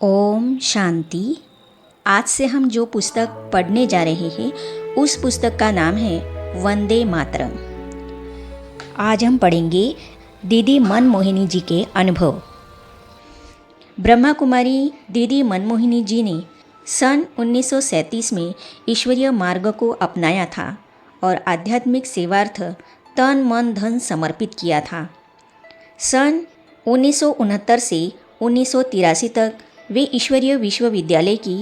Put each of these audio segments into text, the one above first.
ओम शांति। आज से हम जो पुस्तक पढ़ने जा रहे हैं उस पुस्तक का नाम है वंदे मातरम। आज हम पढ़ेंगे दीदी मनमोहिनी जी के अनुभव। ब्रह्मा कुमारी दीदी मनमोहिनी जी ने सन 1937 में ईश्वरीय मार्ग को अपनाया था और आध्यात्मिक सेवार्थ तन मन धन समर्पित किया था। सन 1969 से 1983 तक वे ईश्वरीय विश्वविद्यालय की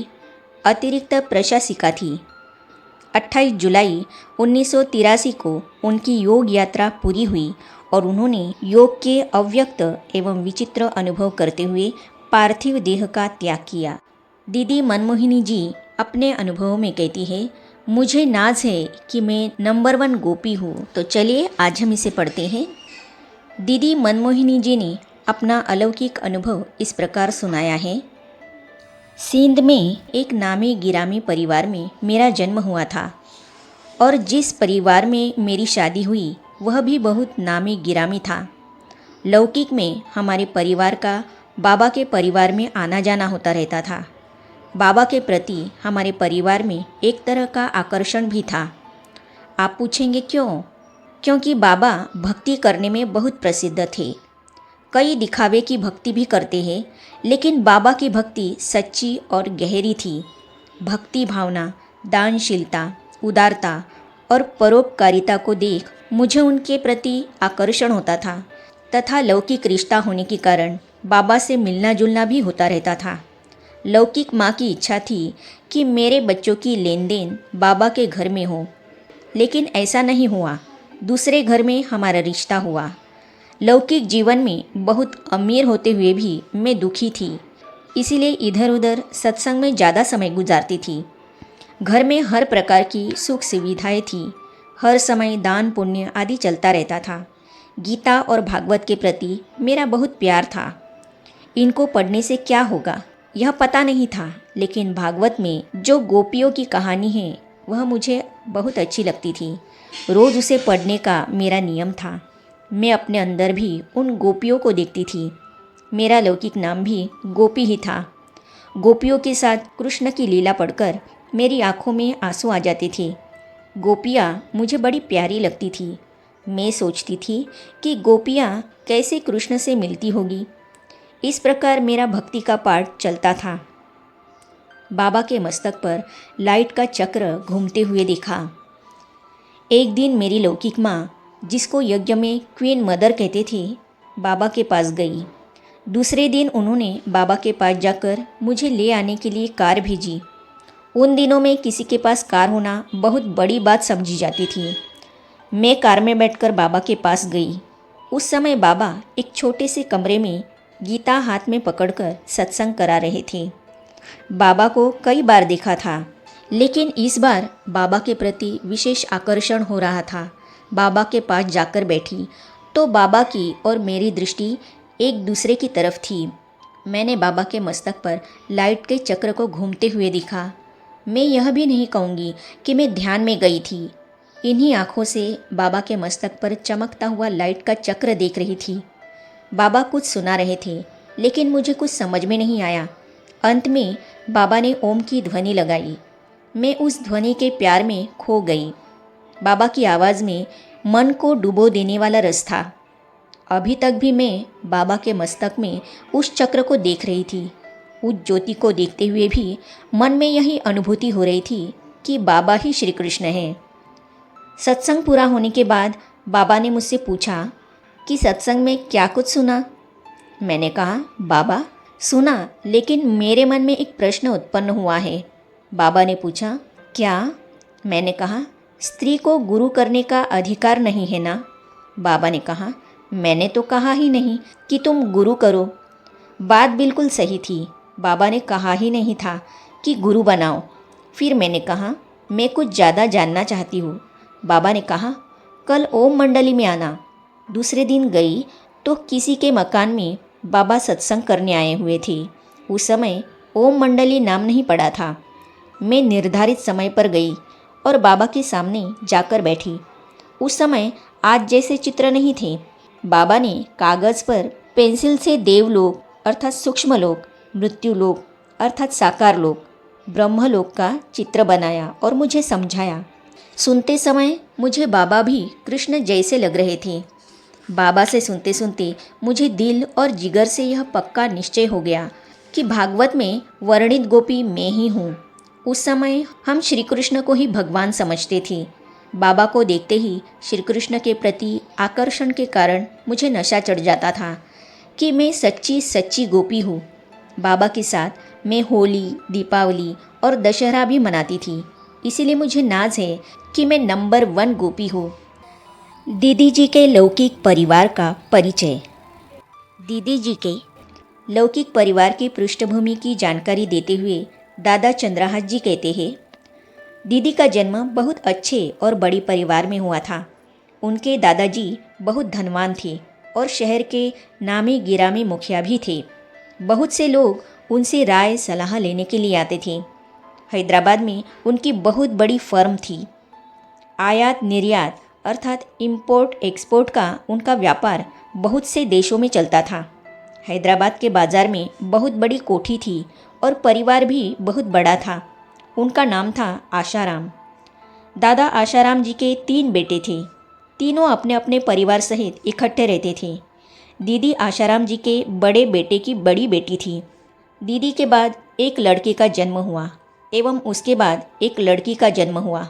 अतिरिक्त प्रशासिका थी। 28 जुलाई 1983 को उनकी योग यात्रा पूरी हुई और उन्होंने योग के अव्यक्त एवं विचित्र अनुभव करते हुए पार्थिव देह का त्याग किया। दीदी मनमोहिनी जी अपने अनुभवों में कहती है, मुझे नाज है कि मैं नंबर 1 गोपी हूँ। तो चलिए आज हम इसे पढ़ते हैं। दीदी मनमोहिनी जी ने अपना अलौकिक अनुभव इस प्रकार सुनाया है। सिंध में एक नामी गिरामी परिवार में मेरा जन्म हुआ था और जिस परिवार में मेरी शादी हुई वह भी बहुत नामी गिरामी था। लौकिक में हमारे परिवार का बाबा के परिवार में आना जाना होता रहता था। बाबा के प्रति हमारे परिवार में एक तरह का आकर्षण भी था। आप पूछेंगे क्यों? क्योंकि बाबा भक्ति करने में बहुत प्रसिद्ध थे। कई दिखावे की भक्ति भी करते हैं, लेकिन बाबा की भक्ति सच्ची और गहरी थी। भक्ति भावना, दानशीलता, उदारता और परोपकारिता को देख मुझे उनके प्रति आकर्षण होता था तथा लौकिक रिश्ता होने के कारण बाबा से मिलना जुलना भी होता रहता था। लौकिक माँ की इच्छा थी कि मेरे बच्चों की लेन देन बाबा के घर में हो, लेकिन ऐसा नहीं हुआ। दूसरे घर में हमारा रिश्ता हुआ। लौकिक जीवन में बहुत अमीर होते हुए भी मैं दुखी थी, इसीलिए इधर उधर सत्संग में ज़्यादा समय गुजारती थी। घर में हर प्रकार की सुख सुविधाएं थी। हर समय दान पुण्य आदि चलता रहता था। गीता और भागवत के प्रति मेरा बहुत प्यार था। इनको पढ़ने से क्या होगा यह पता नहीं था, लेकिन भागवत में जो गोपियों की कहानी है वह मुझे बहुत अच्छी लगती थी। रोज़ उसे पढ़ने का मेरा नियम था। मैं अपने अंदर भी उन गोपियों को देखती थी। मेरा लौकिक नाम भी गोपी ही था। गोपियों के साथ कृष्ण की लीला पढ़कर मेरी आंखों में आंसू आ जाते थे। गोपियाँ मुझे बड़ी प्यारी लगती थी। मैं सोचती थी कि गोपियाँ कैसे कृष्ण से मिलती होगी। इस प्रकार मेरा भक्ति का पाठ चलता था। बाबा के मस्तक पर लाइट का चक्र घूमते हुए देखा। एक दिन मेरी लौकिक माँ, जिसको यज्ञ में क्वीन मदर कहते थे, बाबा के पास गई। दूसरे दिन उन्होंने बाबा के पास जाकर मुझे ले आने के लिए कार भेजी। उन दिनों में किसी के पास कार होना बहुत बड़ी बात समझी जाती थी। मैं कार में बैठकर बाबा के पास गई। उस समय बाबा एक छोटे से कमरे में गीता हाथ में पकड़कर सत्संग करा रहे थे। बाबा को कई बार देखा था, लेकिन इस बार बाबा के प्रति विशेष आकर्षण हो रहा था। बाबा के पास जाकर बैठी तो बाबा की और मेरी दृष्टि एक दूसरे की तरफ थी। मैंने बाबा के मस्तक पर लाइट के चक्र को घूमते हुए देखा। मैं यह भी नहीं कहूँगी कि मैं ध्यान में गई थी। इन्हीं आँखों से बाबा के मस्तक पर चमकता हुआ लाइट का चक्र देख रही थी। बाबा कुछ सुना रहे थे, लेकिन मुझे कुछ समझ में नहीं आया। अंत में बाबा ने ओम की ध्वनि लगाई। मैं उस ध्वनि के प्यार में खो गई। बाबा की आवाज़ में मन को डुबो देने वाला रस था। अभी तक भी मैं बाबा के मस्तक में उस चक्र को देख रही थी। उस ज्योति को देखते हुए भी मन में यही अनुभूति हो रही थी कि बाबा ही श्री कृष्ण हैं। सत्संग पूरा होने के बाद बाबा ने मुझसे पूछा कि सत्संग में क्या कुछ सुना। मैंने कहा, बाबा सुना, लेकिन मेरे मन में एक प्रश्न उत्पन्न हुआ है। बाबा ने पूछा, क्या? मैंने कहा, स्त्री को गुरु करने का अधिकार नहीं है ना? बाबा ने कहा, मैंने तो कहा ही नहीं कि तुम गुरु करो। बात बिल्कुल सही थी। बाबा ने कहा ही नहीं था कि गुरु बनाओ। फिर मैंने कहा, मैं कुछ ज़्यादा जानना चाहती हूँ। बाबा ने कहा, कल ओम मंडली में आना। दूसरे दिन गई तो किसी के मकान में बाबा सत्संग करने आए हुए थे। उस समय ओम मंडली नाम नहीं पड़ा था। मैं निर्धारित समय पर गई और बाबा के सामने जाकर बैठी। उस समय आज जैसे चित्र नहीं थे। बाबा ने कागज़ पर पेंसिल से देवलोक अर्थात सूक्ष्म लोक, मृत्युलोक अर्थात साकार लोक, ब्रह्मलोक का चित्र बनाया और मुझे समझाया। सुनते समय मुझे बाबा भी कृष्ण जैसे लग रहे थे। बाबा से सुनते सुनते मुझे दिल और जिगर से यह पक्का निश्चय हो गया कि भागवत में वर्णित गोपी मैं ही हूँ। उस समय हम श्री कृष्ण को ही भगवान समझते थे। बाबा को देखते ही श्री कृष्ण के प्रति आकर्षण के कारण मुझे नशा चढ़ जाता था कि मैं सच्ची सच्ची गोपी हूँ। बाबा के साथ मैं होली, दीपावली और दशहरा भी मनाती थी। इसीलिए मुझे नाज है कि मैं नंबर 1 गोपी हूँ। दीदी जी के लौकिक परिवार का परिचय। दीदी जी के लौकिक परिवार की पृष्ठभूमि की जानकारी देते हुए दादा चंद्रहास जी कहते हैं, दीदी का जन्म बहुत अच्छे और बड़ी परिवार में हुआ था। उनके दादाजी बहुत धनवान थे और शहर के नामी गिरामी मुखिया भी थे। बहुत से लोग उनसे राय सलाह लेने के लिए आते थे। हैदराबाद में उनकी बहुत बड़ी फर्म थी। आयात निर्यात अर्थात इंपोर्ट एक्सपोर्ट का उनका व्यापार बहुत से देशों में चलता था। हैदराबाद के बाज़ार में बहुत बड़ी कोठी थी और परिवार भी बहुत बड़ा था। उनका नाम था आशाराम। दादा आशाराम जी के 3 बेटे थे। तीनों अपने अपने परिवार सहित इकट्ठे रहते थे। दीदी आशाराम जी के बड़े बेटे की बड़ी बेटी थी। दीदी के बाद एक लड़के का जन्म हुआ एवं उसके बाद एक लड़की का जन्म हुआ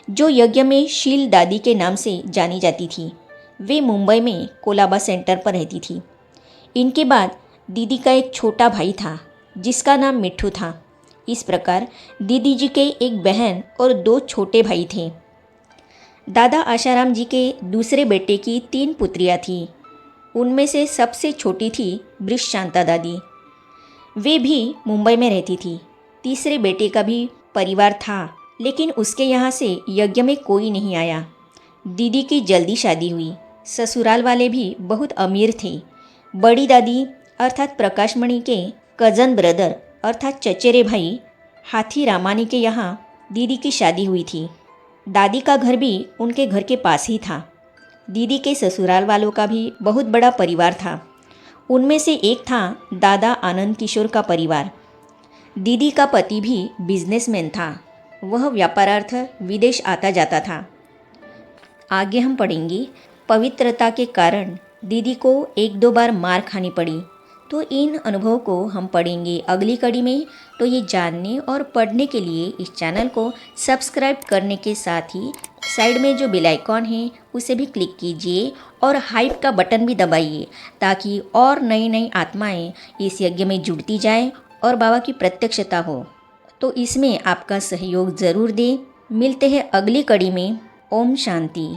जो यज्ञ में शील दादी के नाम से जानी जाती थी। वे मुंबई में कोलाबा सेंटर पर रहती थी। इनके बाद दीदी का एक छोटा भाई था जिसका नाम मिट्ठू था। इस प्रकार दीदी जी के एक बहन और 2 छोटे भाई थे। दादा आशाराम जी के दूसरे बेटे की 3 पुत्रियां थीं। उनमें से सबसे छोटी थी ब्रिश शांता दादी। वे भी मुंबई में रहती थी। तीसरे बेटे का भी परिवार था लेकिन उसके यहाँ से यज्ञ में कोई नहीं आया। दीदी की जल्दी शादी हुई। ससुराल वाले भी बहुत अमीर थे। बड़ी दादी अर्थात प्रकाशमणि के कज़न ब्रदर अर्थात चचेरे भाई हाथी रामानी के यहाँ दीदी की शादी हुई थी। दादी का घर भी उनके घर के पास ही था। दीदी के ससुराल वालों का भी बहुत बड़ा परिवार था। उनमें से एक था दादा आनंद किशोर का परिवार। दीदी का पति भी बिजनेसमैन था। वह व्यापारार्थ विदेश आता जाता था। आगे हम पढ़ेंगे पवित्रता के कारण दीदी को 1-2 बार मार खानी पड़ी। तो इन अनुभव को हम पढ़ेंगे अगली कड़ी में। तो ये जानने और पढ़ने के लिए इस चैनल को सब्सक्राइब करने के साथ ही साइड में जो बेल आइकॉन है उसे भी क्लिक कीजिए और हाइप का बटन भी दबाइए ताकि और नई नई आत्माएं इस यज्ञ में जुड़ती जाएं और बाबा की प्रत्यक्षता हो। तो इसमें आपका सहयोग ज़रूर दें। मिलते हैं अगली कड़ी में। ओम शांति।